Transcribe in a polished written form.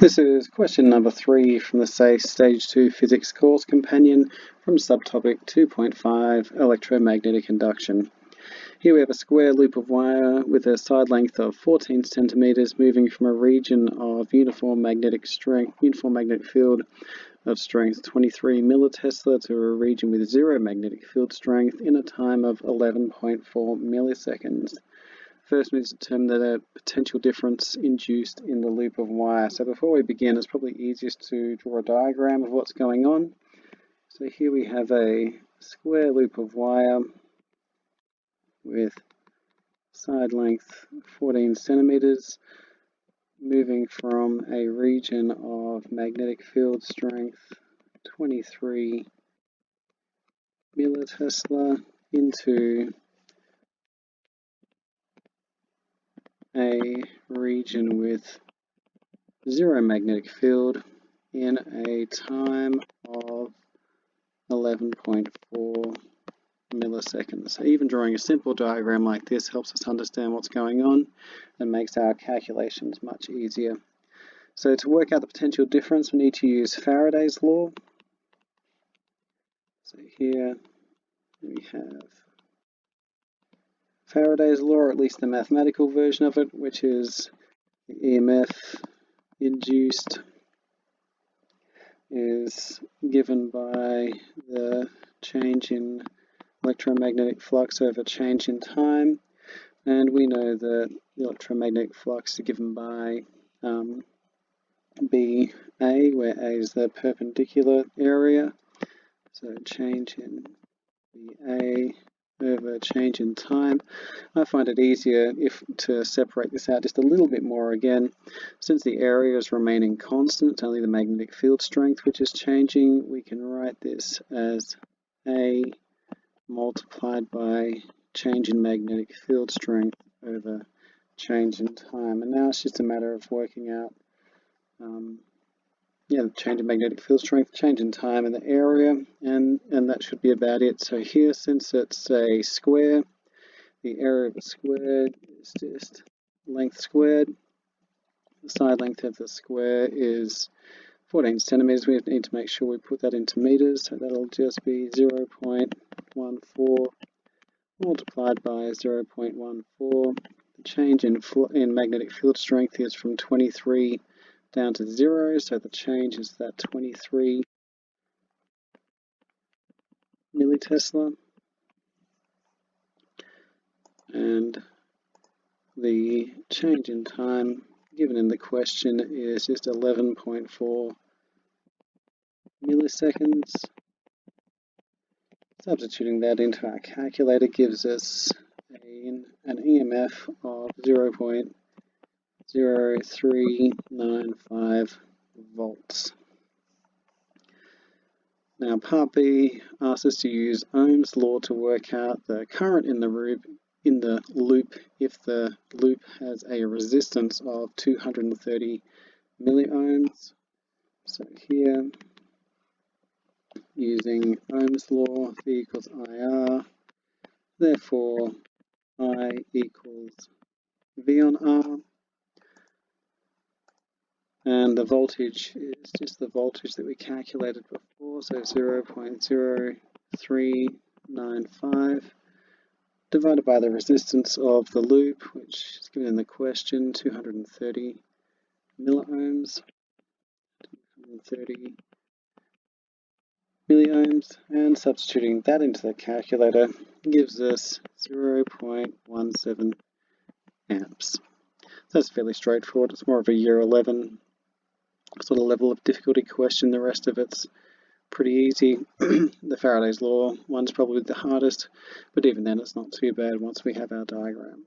This is question number 3 from the SACE Stage 2 Physics Course Companion from Subtopic 2.5 Electromagnetic Induction. Here we have a square loop of wire with a side length of 14 centimeters moving from a region of uniform magnetic field of strength 23 millitesla to a region with zero magnetic field strength in a time of 11.4 milliseconds. First, we need to determine the potential difference induced in the loop of wire. So before we begin, it's probably easiest to draw a diagram of what's going on. So here we have a square loop of wire with side length 14 centimeters moving from a region of magnetic field strength 23 millitesla into a region with zero magnetic field in a time of 11.4 milliseconds. So even drawing a simple diagram like this helps us understand what's going on and makes our calculations much easier. So to work out the potential difference, we need to use Faraday's law. So here we have Faraday's law, or at least the mathematical version of it, which is the EMF induced is given by the change in electromagnetic flux over change in time, and we know that the electromagnetic flux is given by BA, where A is the perpendicular area, so change in BA over change in time. I find it easier to separate this out just a little bit more again. Since the area is remaining constant, it's only the magnetic field strength which is changing, we can write this as A multiplied by change in magnetic field strength over change in time. And now it's just a matter of working out the change in magnetic field strength, change in time, and the area, and that should be about it. So here, since it's a square, the area of a square is just length squared. The side length of the square is 14 centimeters. We need to make sure we put that into meters, so that'll just be 0.14 multiplied by 0.14. The change in magnetic field strength is from 23 down to 0, so the change is that 23 millitesla, and the change in time given in the question is just 11.4 milliseconds. Substituting that into our calculator gives us an EMF of 0.0395 volts. Now part B asks us to use Ohm's law to work out the current in the loop if the loop has a resistance of 230 milliohms. So here, using Ohm's law, V equals IR, therefore I equals V on R. And the voltage is just the voltage that we calculated before, so 0.0395 divided by the resistance of the loop, which is given in the question, 230 milliohms, 230 milliohms, and substituting that into the calculator gives us 0.17 amps. That's fairly straightforward. It's more of a year 11 sort of level of difficulty question. The rest of it's pretty easy. The Faraday's law one's probably the hardest, but even then it's not too bad once we have our diagram.